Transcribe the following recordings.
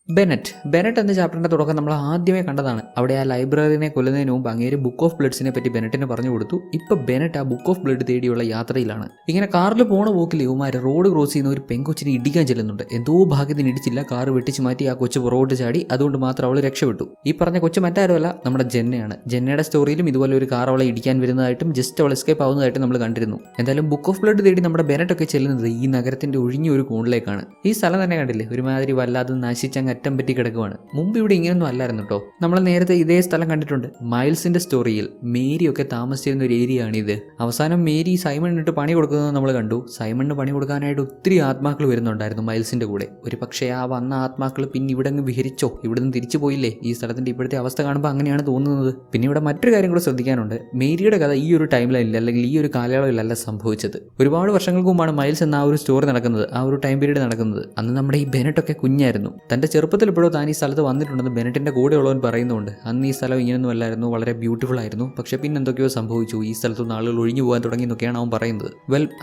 Bennett എന്ന ചാപ്റ്ററിന്റെ തുടക്കം നമ്മൾ ആദ്യമേ കണ്ടതാണ്. അവിടെ ആ ലൈബ്രറിനെ കൊല്ലുന്നതിന് മുമ്പ് അങ്ങേര് ബുക്ക് ഓഫ് ബ്ലഡ്സിനെ പറ്റി ബെനറ്റിന് പറഞ്ഞു കൊടുത്തു. ഇപ്പൊ ബെനറ്റ് ആ ബുക്ക് ഓഫ് ബ്ലഡ് തേടിയുള്ള യാത്രയിലാണ്. ഇങ്ങനെ കാറിൽ പോണ പോക്കിൽ ഇവന്മാര് റോഡ് ക്രോസ് ചെയ്യുന്ന ഒരു പെൺകൊച്ചിനെ ഇടിക്കാൻ ചെല്ലുന്നുണ്ട്. എന്തോ ഭാഗ്യത്തിന് ഇടിച്ചില്ല, കാറ് വെട്ടിച്ച് മാറ്റി ആ കൊച്ചു പുറകോട്ട് ചാടി. അതുകൊണ്ട് മാത്രം അവൾ രക്ഷപ്പെട്ടു. ഈ പറഞ്ഞ കൊച്ചു മറ്റാരുമല്ല, നമ്മുടെ ജെന്നയാണ്. ജെന്നയുടെ സ്റ്റോറിയിലും ഇതുപോലെ ഒരു കാർ അവളെ ഇടിക്കാൻ വരുന്നതായിട്ടും ജസ്റ്റ് അവൾ എസ്കേപ്പ് ആവുന്നതായിട്ടും നമ്മൾ കണ്ടിരുന്നു. എന്തായാലും ബുക്ക് ഓഫ് ബ്ലഡ് തേടി നമ്മുടെ ബെനറ്റ് ഒക്കെ ചെല്ലുന്നത് ഈ നഗരത്തിന്റെ ഒഴിഞ്ഞ ഒരു കോണിലേക്കാണ്. ഈ സ്ഥലം തന്നെ കണ്ടില്ലേ, ഒരുമാതിരി വല്ലാതെ നശിച്ചങ്ങ് അറ്റം പറ്റി കിടക്കുവാണ്. മുമ്പ് ഇവിടെ ഇങ്ങനെയൊന്നും അല്ലായിരുന്നു കേട്ടോ. നമ്മൾ നേരത്തെ ഇതേ സ്ഥലം കണ്ടിട്ടുണ്ട്. മൈൽസിന്റെ സ്റ്റോറിയിൽ മേരിയൊക്കെ താമസിച്ചിരുന്ന ഒരു ഏരിയ ആണിത്. അവസാനം മേരി സൈമണിട്ട് പണി കൊടുക്കുന്നത് നമ്മൾ കണ്ടു. സൈമണിന് പണി കൊടുക്കാനായിട്ട് ഒത്തിരി ആത്മാക്കൾ വരുന്നുണ്ടായിരുന്നു മൈൽസിന്റെ കൂടെ. ഒരു പക്ഷേ ആ വന്ന ആത്മാക്കൾ പിന്നെ ഇവിടെ അങ്ങ് വിഹരിച്ചോ, ഇവിടെ നിന്ന് തിരിച്ചു പോയില്ലേ? ഈ സ്ഥലത്തിന്റെ ഇപ്പോഴത്തെ അവസ്ഥ കാണുമ്പോൾ അങ്ങനെയാണ് തോന്നുന്നത്. പിന്നെ ഇവിടെ മറ്റൊരു കാര്യം കൂടെ ശ്രദ്ധിക്കാനുണ്ട്. മേരിയുടെ കഥ ഈ ഒരു ടൈം ലൈനിൽ അല്ലെങ്കിൽ ഈ ഒരു കാലയളവിലല്ല സംഭവിച്ചത്. ഒരുപാട് വർഷങ്ങൾക്ക് മുമ്പാണ് മൈൽസ് എന്ന ആ ഒരു സ്റ്റോറി നടക്കുന്നത്, ആ ഒരു ടൈം പീരീഡ് നടക്കുന്നത്. അന്ന് നമ്മുടെ ഈ ബെനറ്റൊക്കെ കുഞ്ഞായിരുന്നു. തന്റെ ചെറുപ്പത്തിൽ എപ്പോഴോ താൻ ഈ സ്ഥലത്ത് വന്നിട്ടുണ്ടെന്ന് ബെനറ്റിന്റെ കൂടെ ഉള്ളവൻ പറയുന്നുണ്ട്. അന്ന് ഈ സ്ഥലം ഇങ്ങനെയൊന്നും അല്ലായിരുന്നു, വളരെ ബ്യൂട്ടിഫുൾ ആയിരുന്നു. പക്ഷെ പിന്നെ എന്തൊക്കെയോ സംഭവിച്ചു, ഈ സ്ഥലത്തുനിന്ന് ആളുകൾ ഒഴിഞ്ഞു പോകാൻ തുടങ്ങി എന്നൊക്കെയാണ് അവൻ പറയുന്നത്.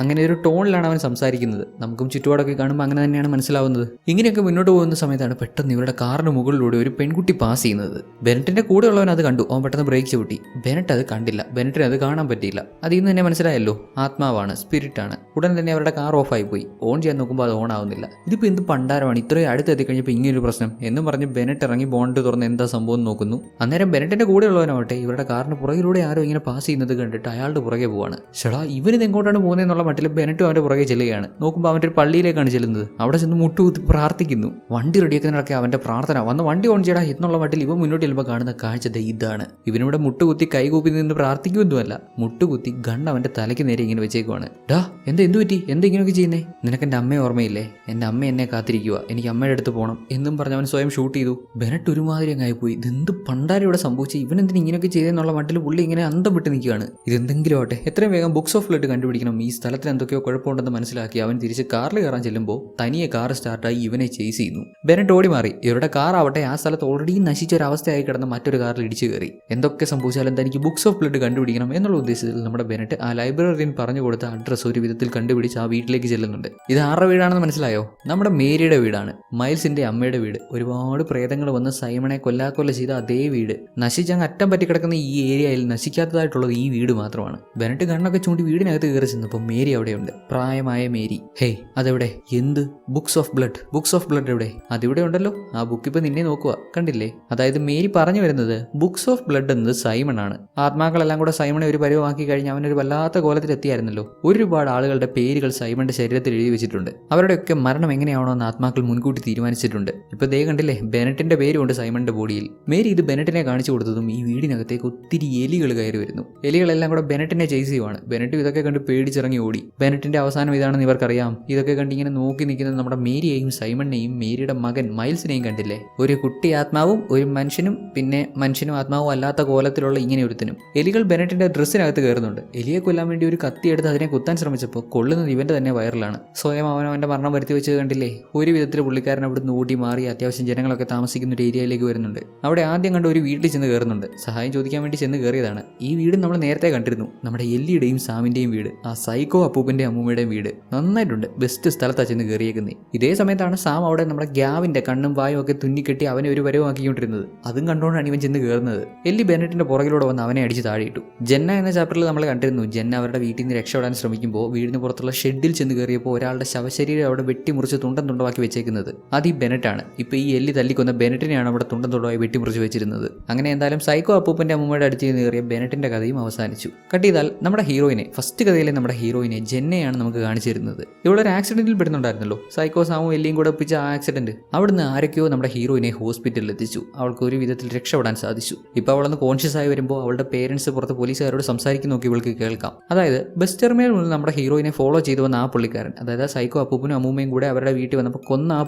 അങ്ങനെ ഒരു ടോണിലാണ് അവൻ സംസാരിക്കുന്നത്. നമുക്കും ചുറ്റുപാടൊക്കെ കാണുമ്പോൾ അങ്ങനെ തന്നെയാണ് മനസ്സിലാവുന്നത്. ഇങ്ങനെയൊക്കെ മുന്നോട്ട് പോകുന്ന സമയത്താണ് പെട്ടെന്ന് ഇവരുടെ കാറിന് മുകളിലൂടെ ഒരു പെൺകുട്ടി പാസ് ചെയ്യുന്നത്. ബെനറ്റിന്റെ കൂടെ ഉള്ളവൻ അത് കണ്ടു. അവൻ പെട്ടെന്ന് ബ്രേക്ക് ചവിട്ടി. ബെനറ്റ് അത് കണ്ടില്ല, ബെനറ്റിന് അത് കാണാൻ പറ്റിയില്ല. അതിൽ നിന്ന് തന്നെ മനസ്സിലായല്ലോ, ആത്മാവാണ്, സ്പിരിറ്റ് ആണ്. ഉടൻ തന്നെ അവരുടെ കാർ ഓഫ് ആയി പോയി. ഓൺ ചെയ്യാൻ നോക്കുമ്പോൾ അത് ഓൺ ആവുന്നില്ല. ഇതിപ്പോൾ എന്ത് പണ്ടാരമാണ്, ഇത്രയും അടുത്തെത്തി കഴിഞ്ഞപ്പോൾ ഇങ്ങനൊരു പ്രശ്നം എന്നും പറഞ്ഞ് ബെനറ്റ് ഇറങ്ങി ബോണ്ട് തുറന്ന് എന്താ സംഭവം നോക്കുന്നു. അന്നേരം ബെനറ്റിന്റെ കൂടെ ഉള്ളവനാവട്ടെ ഇവരുടെ കാറിന് പുറകിലൂടെ ആരോ ഇങ്ങനെ പാസ് ചെയ്യുന്നത് കണ്ടിട്ട് അയാളുടെ പുറകെ പോവാണ്. ഷടാ, ഇവനിത് എങ്ങോട്ടാണ് പോകുന്നതെന്നുള്ള മട്ടിൽ ബെനറ്റും അവന്റെ പുറകെ ചെല്ലുകയാണ്. നോക്കുമ്പോൾ അവന്റെ ഒരു പള്ളിയിലേക്കാണ് ചെല്ലുന്നത്. അവിടെ ചെന്ന് മുട്ടുകുത്തി പ്രാർത്ഥിക്കുന്നു. വണ്ടി റെഡിയാക്കുന്നതിനൊക്കെ അവന്റെ പ്രാർത്ഥന. വന്ന് വണ്ടി ഓൺ ചെയ്യടാ എന്നുള്ള മട്ടിൽ ഇവ മുന്നോട്ട് ചെല്ലുമ്പോൾ കാണുന്ന കാഴ്ച ഇതാണ്. ഇവനിവിടെ മുട്ടുകുത്തി കൈകൂപ്പി നിന്ന് പ്രാർത്ഥിക്കുമെന്നുമല്ല, മുട്ടുകുത്തി ഗണ്ണ് അവന്റെ തലയ്ക്ക് നേരെ ഇങ്ങനെ വെച്ചേക്കുവാണ്. ഡാ എന്ത് പറ്റി, എന്താ ഇങ്ങനെയൊക്കെ ചെയ്യുന്നേ? നിനക്ക് എന്റെ അമ്മയെ ഓർമ്മയില്ലേ? എന്റെ അമ്മ എന്നെ കാത്തിരിക്കുക, എനിക്ക് അമ്മയുടെ അടുത്ത് പോകണം എന്നും പറഞ്ഞ് അവൻ സ്വയം ഷൂട്ട് ചെയ്തു. ബെനറ്റ് ഒരുമാതിരി അങ്ങായി പോയി. ഇതെന്ത് പണ്ടാരം ഇവിടെ സംഭവിച്ചു, ഇവനെന്തിന് ഇങ്ങനെയൊക്കെ ചെയ്തെന്നുള്ള മട്ടിൽ പുള്ളി ഇങ്ങനെ അന്തം വിട്ട് നിൽക്കുകയാണ്. ഇതെന്തെങ്കിലും ആവട്ടെ, എത്രയും വേഗം ബുക്സ് ഓഫ് ബ്ലഡ് കണ്ടുപിടിക്കണം. ഈ സ്ഥലത്തിന് എന്തൊക്കെയോ കുഴപ്പമുണ്ടെന്ന് മനസ്സിലാക്കി അവൻ തിരിച്ച് കാറിൽ കയറാൻ ചെല്ലുമ്പോൾ തനിയെ കാർ സ്റ്റാർട്ടായി ഇവനെ ചേസ് ചെയ്യുന്നു. ബെനറ്റ് ഓടി മാറി. ഇവരുടെ കാർ ആവട്ടെ ആ സ്ഥലത്ത് ഓൾറെഡി നശിച്ച ഒരു അവസ്ഥയായി കിടന്ന മറ്റൊരു കാറിൽ ഇടിച്ചു കയറി. എന്തൊക്കെ സംഭവിച്ചാലും തനിക്ക് ബുക്സ് ഓഫ് ബ്ലഡ് കണ്ടുപിടിക്കണം എന്നുള്ള ഉദ്ദേശത്തിൽ നമ്മുടെ ബെനറ്റ് ആ ലൈബ്രറിയൻ പറഞ്ഞു കൊടുത്ത അഡ്രസ്സ് ഒരു വിധത്തിൽ കണ്ടുപിടിച്ച് ആ വീട്ടിലേക്ക് ചെല്ലുന്നുണ്ട്. ഇത് ആരുടെ വീടാണെന്ന് മനസ്സിലായോ? നമ്മുടെ മേരിയുടെ വീടാണ്, മൈൽസിന്റെ അമ്മയുടെ വീട്. ഒരുപാട് പ്രേതങ്ങൾ വന്ന് സൈമണെ കൊല്ലാക്കൊല്ല ചെയ്ത അതേ വീട്. നശിച്ചങ്ങ് അറ്റം പറ്റി കിടക്കുന്ന ഈ ഏരിയയിൽ നശിക്കാത്തതായിട്ടുള്ളത് ഈ വീട് മാത്രമാണ്. ബെനറ്റ് കണ്ണൊക്കെ ചൂണ്ടി വീടിനകത്ത് കയറി ചെന്നപ്പോൾ മേരി അവിടെയുണ്ട്. പ്രായമായ മേരി. ഹേയ്, അതെവിടെ? എന്ത് ബുക്സ് ഓഫ് ബ്ലഡ് എവിടെ? അതിവിടെ ഉണ്ടല്ലോ. ആ ബുക്ക് ഇപ്പൊ നിന്നെ നോക്കുക, കണ്ടില്ലേ? അതായത് മേരി പറഞ്ഞു വരുന്നത് ബുക്സ് ഓഫ് ബ്ലഡ് എന്നത് സൈമൺ ആണ്. ആത്മാക്കളെല്ലാം കൂടെ സൈമണെ ഒരു പരുവമാക്കി കഴിഞ്ഞ് അവനൊരു വല്ലാത്ത കോലത്തിൽ എത്തിയായിരുന്നല്ലോ. ഒരുപാട് ആളുകളുടെ പേരുകൾ സൈമണിന്റെ ശരീരത്തിൽ എഴുതി വെച്ചിട്ടുണ്ട്. അവരുടെയൊക്കെ മരണം എങ്ങനെയാവണമെന്ന് ആത്മാക്കൾ മുൻകൂട്ടി തീരുമാനിച്ചിട്ടുണ്ട്. ഇപ്പൊ ദേ കണ്ടില്ലേ, ബെനറ്റിന്റെ പേരുണ്ട് സൈമണിന്റെ ബോഡിയിൽ. മേരി ഇത് ബെനറ്റിനെ കാണിച്ചു കൊടുത്തതും ഈ വീടിനകത്തേക്ക് ഒത്തിരി എലികൾ കയറി വരുന്നു. എലികളെല്ലാം കൂടെ ബെനറ്റിനെ ചേസ് ചെയ്യുവാണ്. ബെനറ്റും ഇതൊക്കെ കണ്ട് പേടിച്ചിറങ്ങി ഓടി. ബെനറ്റിന്റെ അവസാനം ഇതാണെന്ന് ഇവർക്കറിയാം. ഇതൊക്കെ കണ്ട് ഇങ്ങനെ നോക്കി നിൽക്കുന്നത് നമ്മുടെ മേരിയെയും സൈമണിനെയും മേരിയുടെ മകൻ മൈൽസിനെയും കണ്ടില്ലേ? ഒരു കുട്ടി ആത്മാവും ഒരു മനുഷ്യനും, പിന്നെ മനുഷ്യനും ആത്മാവും അല്ലാത്ത കോലത്തിലുള്ള ഇങ്ങനെ ഒരുത്തനും. എലികൾ ബെനറ്റിന്റെ ഡ്രസ്സിനകത്ത് കയറുന്നുണ്ട്. എലിയെ കൊല്ലാൻ വേണ്ടി ഒരു കത്തി എടുത്ത് അതിനെ കുത്താൻ ശ്രമിച്ചപ്പോൾ കൊള്ളുന്നത് ഇവന്റെ തന്നെ വയറിലാണ്. സ്വയം അവനവന്റെ മരണം വരുത്തി വെച്ചത് കണ്ടില്ലേ? ഒരു വിധത്തിൽ പുള്ളിക്കാരൻ അവിടുന്ന് ഓടി മാറി അത്യാവശ്യം ജനങ്ങളൊക്കെ താമസിക്കുന്ന ഒരു ഏരിയയിലേക്ക് വരുന്നുണ്ട്. അവിടെ ആദ്യം കണ്ട ഒരു വീട്ടിൽ ചെന്ന് കയറുന്നുണ്ട്. സഹായം ചോദിക്കാൻ വേണ്ടി ചെന്ന് കയറിയതാണ്. ഈ വീട് നമ്മൾ നേരത്തെ കണ്ടിരുന്നു, നമ്മുടെ എല്ലിയുടെയും സാമിന്റെയും വീട്, ആ സൈക്കോ അപ്പൂപ്പന്റെ അമ്മൂമ്മയുടെയും വീട്. നന്നായിട്ടുണ്ട്, ബെസ്റ്റ് സ്ഥലത്താണ് ചെന്ന് കയറിയേക്കുന്നത്. ഇതേ സമയത്താണ് സാം അവിടെ നമ്മുടെ ഗ്യാവിന്റെ കണ്ണും വായും ഒക്കെ തുന്നിക്കെട്ടി അവനെ ഒരു വരവാക്കിക്കൊണ്ടിരുന്നത്. അതും കണ്ടുകൊണ്ടാണ് ഇവൻ ചെന്ന് കയറുന്നത്. എല്ലി ബെനറ്റിന്റെ പുറകിലൂടെ വന്ന് അവനെ അടിച്ച് താഴെയിട്ടു. ജെന്ന എന്ന ചാപ്റ്ററിൽ നമ്മൾ കണ്ടിരുന്നു, ജെന്ന അവരുടെ വീട്ടിൽ നിന്ന് രക്ഷപ്പെടാൻ ശ്രമിക്കുമ്പോൾ വീടിന് പുറത്തുള്ള ഷെഡിൽ ചെന്ന് കയറിയപ്പോൾ ഒരാളുടെ ശവശരീരം അവിടെ വെട്ടിമുറിച്ച് തുണ്ടം തുണ്ടമാക്കി വെച്ചേക്കുന്നത്. അത് ഈ ബെനറ്റാണ്. ഇപ്പൊ ഈ എല്ലി തല്ലിക്കൊന്ന ബെനറ്റിനെയാണ് അവിടെ തുണ്ടം തുണ്ടമായി വെട്ടിമുറിച്ച് വെച്ചിരുന്നത്. അങ്ങനെ എന്തായാലും സൈക്കോ അപ്പൂപ്പന്റെ അമ്മൂമ്മയുടെ അടുത്ത് നിന്ന് കയറിയ ബെനറ്റിന്റെ കഥയും അവസാനിച്ചു. കട്ട് ചെയ്താൽ നമ്മുടെ ഹീറോയിനെ, ഫസ്റ്റ് കഥയിലെ നമ്മുടെ ഹീറോയിനെ ജെന്നയാണ് നമുക്ക് കാണിച്ചു തരുന്നത്. ഇവളൊരു ആക്സിഡന്റിൽ പെടുന്നുണ്ടായിരുന്നല്ലോ, സൈക്കോ സാമും എല്ലിയും കൂടെ ഒപ്പിച്ച ആ ആക്സിഡന്റ്. അവിടുന്ന് ആരൊക്കെയോ നമ്മുടെ ഹീറോയിനെ ഹോസ്പിറ്റലിൽ എത്തിച്ചു. അവൾക്ക് ഒരു വിധത്തിൽ രക്ഷപ്പെടാൻ സാധിച്ചു. ഇപ്പൊ അവളൊന്ന് കോൺഷ്യസ് ആയി വരുമ്പോൾ അവളുടെ പേരൻസ് പുറത്ത് പോലീസുകാരോട് സംസാരിക്കുന്നൊക്കെ ഇവൾക്ക് കേൾക്കാം. അതായത് ബസ് ടെർമിനൽ മുതൽ നമ്മുടെ ഹീറോയിനെ ഫോളോ ചെയ്തു വന്ന ആ പുള്ളിക്കാരൻ, അതായത് സൈക്കോ അപ്പൂപ്പനും അമ്മൂമ്മയും കൂടെ അവരുടെ വീട്ടിൽ വന്നപ്പോൾ കൊന്ന ആ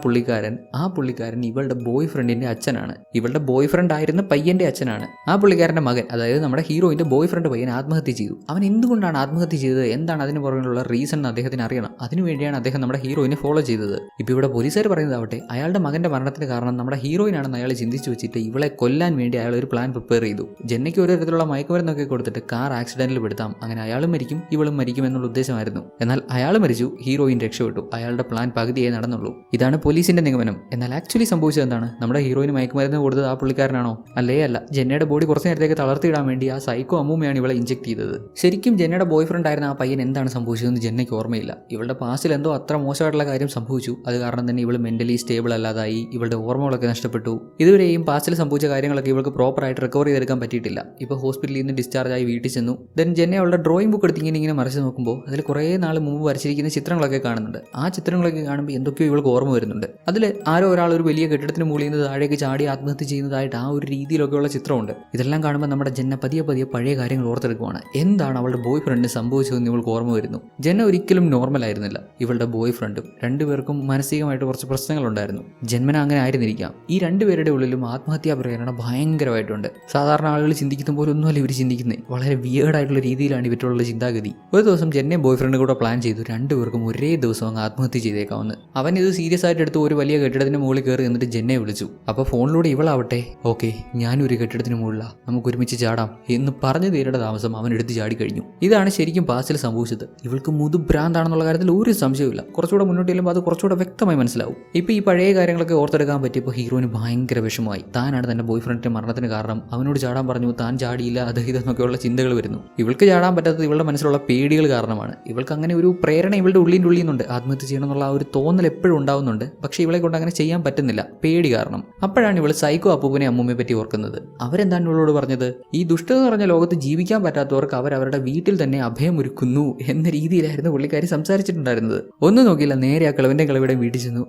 പുള്ളിക്കാരൻ ഇവളുടെ ബോയ് ഫ്രണ്ടിന്റെ അച്ഛനാണ്. ഇവളുടെ ബോയ് ഫ്രണ്ട് ആയിരുന്ന പയ്യന്റെ അച്ഛനാണ്. ആ പുള്ളിക്കാരന്റെ മകൻ, അതായത് നമ്മുടെ ഹീറോയിന്റെ ബോയ് ഫ്രണ്ട് പയ്യൻ ആത്മഹത്യ ചെയ്തു. അവൻ എന്തുകൊണ്ടാണ് ആത്മഹത്യ ചെയ്തത്, എന്താണ് അതിന് പുറകിലുള്ള റീസൺ എന്ന് അദ്ദേഹത്തിന് അറിയണം. അതിനുവേണ്ടിയാണ് അദ്ദേഹം നമ്മുടെ ഹീറോയിനെ ഫോളോ ചെയ്തത്. ഇപ്പൊ ഇവിടെ പോലീസുകാർ പറയുന്നതാവട്ടെ അയാളുടെ മകന്റെ മരണത്തിന് കാരണം നമ്മുടെ ഹീറോയിനാണെന്ന് അയാൾ ചിന്തിച്ചു വെച്ചിട്ട് ഇവളെ കൊല്ലാൻ വേണ്ടി അയാൾ ഒരു പ്ലാൻ പ്രിപ്പയർ ചെയ്തു. ജെന്നയ്ക്ക് ഒരു തരത്തിലുള്ള മയക്കുമരുന്നൊക്കെ കൊടുത്തിട്ട് കാർ ആക്സിഡന്റിൽ പെടുത്താം, അങ്ങനെ അയാളും മരിക്കും ഇവളും മരിക്കും എന്നുള്ള ഉദ്ദേശമായിരുന്നു. എന്നാൽ അയാൾ മരിച്ചു, ഹീറോയിൻ രക്ഷപ്പെട്ടു. അയാളുടെ പ്ലാൻ പകുതിയേ നടന്നുള്ളൂ. ഇതാണ് പോലീസിന്റെ നിഗമനം. എന്നാൽ ആ ആക്ച്വലി സംഭവിച്ചത് എന്താണ്? നമ്മുടെ ഹീറോയിന് മയക്കുമരുന്ന് കൊടുത്തത് ആ പുള്ളിക്കാരനാണോ? അല്ല. ജെന്നയുടെ ബോഡി കുറച്ച് നേരത്തേക്ക് തളർത്തിയിടാൻ വേണ്ടി ആ സൈക്കോ അമ്മൂമ്മയാണ് ഇവളെ ഇഞ്ചെക്ട് ചെയ്തത്. ശരിക്കും ജെന്നയുടെ ബോയ് ഫ്രണ്ട് ആയിരുന്ന ആ പയ്യൻ എന്താണ് സംഭവിച്ചതെന്ന് ജെന്നയ്ക്ക് ഓർമ്മയില്ല. ഇവളുടെ പാസ്റ്റിൽ എന്തോ അത്ര മോശമായിട്ടുള്ള കാര്യം സംഭവിച്ചു. അത് കാരണം തന്നെ ഇവൾ മെന്റലി സ്റ്റേബിൾ അല്ലാതായി, ഇവളുടെ ഓർമ്മകളൊക്കെ നഷ്ടപ്പെട്ടു. ഇതുവരെയും പാസ്റ്റിൽ സംഭവിച്ച കാര്യങ്ങളൊക്കെ ഇവൾക്ക് പ്രോപ്പറായിട്ട് റിക്കവർ ചെയ്തെടുക്കാൻ പറ്റിയിട്ടില്ല. ഇപ്പോൾ ഹോസ്പിറ്റലിൽ നിന്ന് ഡിസ്ചാർജ് ആയി വീട്ടിൽ ചെന്നു. ദെൻ ജെന്നെ അവളുടെ ഡ്രോയിങ് ബുക്ക് എടുത്ത് ഇങ്ങനെ മറിച്ച് നോക്കുമ്പോൾ അതിൽ കുറേ നാൾ മുമ്പ് വരച്ചിരിക്കുന്ന ചിത്രങ്ങളൊക്കെ കാണുന്നുണ്ട്. ആ ചിത്രങ്ങളൊക്കെ കാണുമ്പോൾ എന്തൊക്കെയോ ഇവൾക്ക് ഓർമ്മ വരുന്നുണ്ട്. അതിൽ ആരോ ഒരാൾ ഒരു വലിയ കെട്ടിടത്തിന് മുകളിൽ നിന്ന് താഴേക്ക് ചാടി ആത്മഹത്യ ചെയ്യുന്നതായിട്ട് ആ ഒരു രീതിയിലൊക്കെയുള്ള ചിത്രമുണ്ട്. ഇതെല്ലാം കാണുമ്പോൾ നമ്മുടെ ജെന്ന പതിയെ പഴയ കാര്യങ്ങൾ ഓർത്തെടുക്കുവാണ്. എന്താണ് അവളുടെ ബോയ് ഫ്രണ്ടിന് സംഭവിച്ചതെന്ന് ഇവൾക്ക് ഓർമ്മ വരുന്നു. ജെന്ന ഒരിക്കലും നോർമൽ ആയിരുന്നില്ല. ഇവളുടെ ബോയ് ഫ്രണ്ടും രണ്ടുപേർക്കും മാനസികമായിട്ട് കുറച്ച് പ്രശ്നങ്ങളുണ്ടായിരുന്നു. ജന്മന അങ്ങനെ ആയിരുന്നിരിക്കാം. ഈ രണ്ടുപേരുടെ ഉള്ളിലും ആത്മഹത്യാ പ്രേരണ ഭയങ്കരമായിട്ടുണ്ട്. സാധാരണ ആളുകൾ ചിന്തിക്കുന്ന പോലെ ഒന്നുമല്ല ഇവർ ചിന്തിക്കുന്നത്. വളരെ വിയേർഡായിട്ടുള്ള രീതിയിലാണ് ഇവറ്റുള്ള ചിന്താഗതി. ഒരു ദിവസം ജെന്നയും ബോയ് ഫ്രണ്ടും കൂടെ പ്ലാൻ ചെയ്തു രണ്ടുപേർക്കും ഒരേ ദിവസം അങ്ങ് ആത്മഹത്യ ചെയ്തേക്കാമെന്ന്. അവൻ ഇത് സീരിയസ് ആയിട്ട് എടുത്ത് ഒരു വലിയ കെട്ടിടത്തിന് മുകളിൽ കയറി എന്നിട്ട് ജെന്നെ വിളിച്ചു. അപ്പോൾ ഫോണിലൂടെ ഇവളാവട്ടെ, ഓക്കെ ഞാനൊരു കെട്ടിടത്തിന് മുകളിലാണ്, നമുക്ക് ഒരുമിച്ച് ചാടാം എന്ന് പറഞ്ഞു തീരേണ്ട താമസം അവൻ എടുത്ത് ചാടി കഴിഞ്ഞു. ഇതാണ് ശരിക്കും പാസ്റ്റിൽ സംഭവിച്ചത്. ഇവൾക്ക് ഭ്രാന്താണെന്നുള്ള കാര്യത്തിൽ ഒരു സംശയമില്ല. കുറച്ചുകൂടെ മുന്നോട്ട് ചെല്ലുമ്പോൾ അത് കുറച്ചുകൂടെ വ്യക്തമായി മനസ്സിലാവും. ഇപ്പോൾ ഈ പഴയ കാര്യങ്ങളൊക്കെ ഓർത്തെടുക്കാൻ പറ്റിയപ്പോൾ ഹീറോയിന് ഭയങ്കര വിഷമമായി. താനാണ് തന്റെ ബോയ് ഫ്രണ്ടിന്റെ മരണത്തിന് കാരണം. അവനോട് ചാടാൻ പറഞ്ഞു, താൻ ചാടിയില്ല, അത് ഇതെന്നൊക്കെയുള്ള ചിന്തകൾ വരുന്നു. ഇവൾക്ക് ചാടാൻ പറ്റാത്തത് ഇവളുടെ മനസ്സിലുള്ള പേടികൾ കാരണമാണ്. ഇവൾക്ക് അങ്ങനെ ഒരു പ്രേരണ ഇവളുടെ ഉള്ളിൽ നിന്നുണ്ട്. ആത്മഹത്യ ചെയ്യണം എന്നുള്ള ആ ഒരു തോന്നൽ എപ്പോഴും ഉണ്ടാവുന്നുണ്ട്. പക്ഷേ ഇവളെ കൊണ്ട് അങ്ങനെ ചെയ്യാൻ പറ്റുന്നില്ല, പേടി കാരണം. അപ്പോഴാണ് ഇവൾ സൈക്കോ അപ്പൂപ്പനെ അമ്മൂമ്മയെ പറ്റി ഓർക്കുന്നത്. അവരെന്താണ് ഇവളോട് പറഞ്ഞത്? ഈ ദുഷ്ടത നിറഞ്ഞ ലോകത്ത് ജീവിക്കാൻ പറ്റാത്തവർക്ക് അവരവരുടെ വീട്ടിൽ തന്നെ അഭയമൊരുക്കുന്നു എന്ന രീതിയിലായിരുന്നു പുള്ളിക്കാരി സംസാരിച്ചിട്ടുണ്ടായിരുന്നത്. ഒന്നും നോക്കിയില്ല, നേരെ ആ കിളവിയുടെ വീട്ടിൽ ചെന്നു.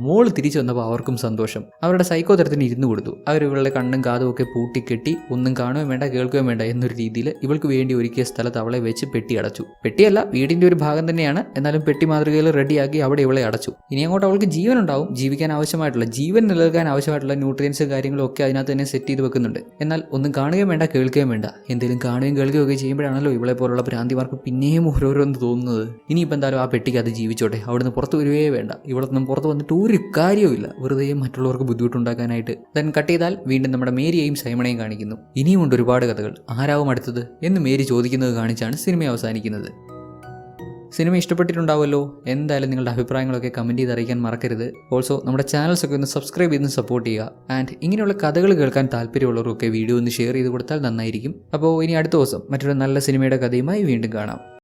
മോള് തിരിച്ചു വന്നപ്പോൾ അവർക്കും സന്തോഷം. അവരുടെ സൈക്കോ തരത്തിന് ഇരുന്നു കൊടുത്തു. അവർ ഇവളുടെ കണ്ണും കാതും ഒക്കെ പൂട്ടിക്കെട്ടി ഒന്നും കാണുകയും വേണ്ട കേൾക്കുകയും വേണ്ട എന്നൊരു രീതിയിൽ ഇവൾക്ക് വേണ്ടി ഒരുക്കിയ സ്ഥലത്ത് അവളെ വെച്ച് പെട്ടി അടച്ചു. പെട്ടിയല്ല, വീടിന്റെ ഒരു ഭാഗം തന്നെയാണ്, എന്നാലും പെട്ടി മാതൃകയിൽ റെഡിയാക്കി അവിടെ ഇവളെ അടച്ചു. ഇനി അങ്ങോട്ട് അവൾക്ക് ജീവൻ ഉണ്ടാവും. ജീവിക്കാൻ ആവശ്യമായിട്ടുള്ള, ജീവൻ നിലനിൽക്കാൻ ആവശ്യമായിട്ടുള്ള ന്യൂട്രിയൻസ് കാര്യങ്ങളും ഒക്കെ അതിനകത്ത് തന്നെ സെറ്റ് ചെയ്ത് വെക്കുന്നുണ്ട്. എന്നാൽ ഒന്നും കാണുകയും വേണ്ട കേൾക്കുകയും വേണ്ട. എന്തെങ്കിലും കാണുകയും കേൾക്കുകയും ഒക്കെ ചെയ്യുമ്പോഴാണല്ലോ ഇവളെ പോലുള്ള ഭ്രാന്തിമാർക്ക് പിന്നെയും ഓരോരോന്ന് തോന്നുന്നത്. ഇനിയിപ്പോൾ എന്തായാലും ആ പെട്ടിക്ക് അത് ജീവിച്ചോട്ടെ, അവിടുന്ന് പുറത്ത് വരുവേ വേണ്ട. ഇവിടെ നിന്നും പുറത്ത് വന്നിട്ട് ഒരു കാര്യവുമില്ല, വെറുതെ മറ്റുള്ളവർക്ക് ബുദ്ധിമുട്ടുണ്ടാക്കാനായിട്ട്. ദെൻ കട്ട് ചെയ്താൽ വീണ്ടും നമ്മുടെ മേരിയെയും സൈമണയും കാണിക്കുന്നു. ഇനിയുമുണ്ട് ഒരുപാട് കഥകൾ. ആരാവും അടുത്തത് എന്ന് മേരി ചോദിക്കുന്നത് കാണിച്ചാണ് സിനിമ അവസാനിക്കുന്നത്. സിനിമ ഇഷ്ടപ്പെട്ടിട്ടുണ്ടാവുമല്ലോ. എന്തായാലും നിങ്ങളുടെ അഭിപ്രായങ്ങളൊക്കെ കമൻറ്റ് ചെയ്ത് അറിയിക്കാൻ മറക്കരുത്. ഓൾസോ നമ്മുടെ ചാനൽസൊക്കെ ഒന്ന് സബ്സ്ക്രൈബ് ചെയ്ത് സപ്പോർട്ട് ചെയ്യുക. ആൻഡ് ഇങ്ങനെയുള്ള കഥകൾ കേൾക്കാൻ താല്പര്യമുള്ളവർക്കൊക്കെ വീഡിയോ ഒന്ന് ഷെയർ ചെയ്ത് കൊടുത്താൽ നന്നായിരിക്കും. അപ്പോൾ ഇനി അടുത്ത ദിവസം മറ്റൊരു നല്ല സിനിമയുടെ കഥയുമായി വീണ്ടും കാണാം.